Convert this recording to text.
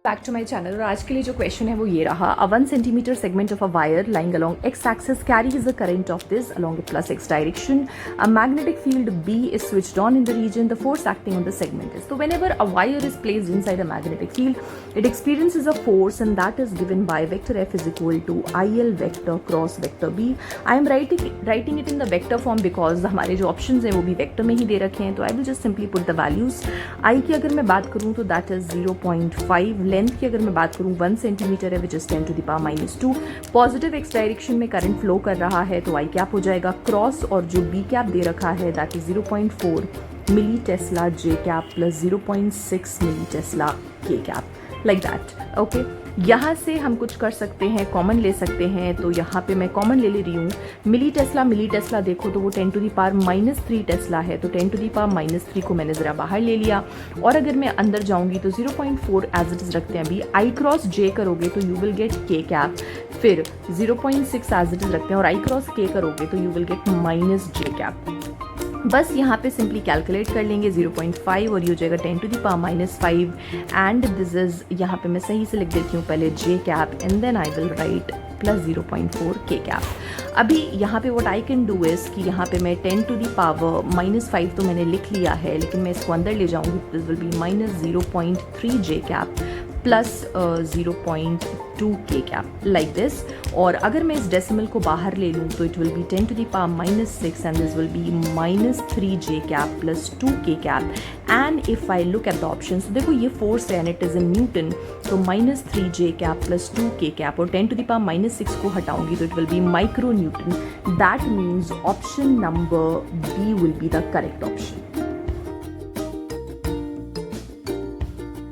Back to my channel. और आज के लिए जो क्वेश्चन है वो ये रहा, अ 1 centimeter segment of a wire lying along x axis carries a current of this along a plus x direction. A magnetic field B is switched on in the region the force acting on the segment is. So whenever a wire is placed inside a magnetic field, it experiences a force and that is given by vector F is equal to IL vector cross vector B. I am writing it in the vector form because हमारे जो options हैं वो भी vector में ही दे रखे हैं, तो I will just simply put the values. I की अगर मैं बात करूँ तो that is 0.5. लेंथ की अगर मैं बात करूँ 1 सेंटीमीटर है which is 10 to the power -2. Positive x direction में करंट फ्लो कर रहा है तो आई कैप हो जाएगा क्रॉस, और जो बी कैप दे रखा है that is 0.4 milli tesla J cap plus 0.6 milli tesla के कैप, लाइक दैट. ओके, यहाँ से हम कुछ कर सकते हैं, कॉमन ले सकते हैं. तो यहाँ पे मैं कॉमन ले रही हूँ. मिली टेस्ला देखो तो वो 10 to the power -3 टेस्ला है, तो 10 to the power -3 को मैंने ज़रा बाहर ले लिया. और अगर मैं अंदर जाऊँगी तो 0.4 एज इट इज़ रखते हैं अभी. आई क्रॉस जे करोगे तो यू विल गेट के कैप, फिर 0.6 एज इट इज़ रखते हैं और आई क्रॉस के करोगे तो you will get minus J cap. बस यहाँ पे सिंपली कैलकुलेट कर लेंगे 0.5 और ये हो जाएगा 10 to the power -5 and this is, यहाँ पे मैं सही से लिख देती हूँ पहले J cap and then I will write plus 0.4 के कैप. अभी यहाँ पे what I can do is कि यहाँ पे मैं 10 to the power -5 तो मैंने लिख लिया है, लेकिन मैं इसको अंदर ले जाऊँगी. This will be -0.3 J cap plus 0.2 के कैप, लाइक दिस. और अगर मैं इस डेसिमल को बाहर ले लूँ तो it will B 10 to the power -6 and this will be -3 J cap plus 2 के cap. And if I look at the option, देखो ये फोर्स है and it is in newton, तो -3 जे कैप प्लस 2 के कैप, और 10 to the power -6 को हटाऊंगी तो it will be micro newton. That means option number B will be the correct option.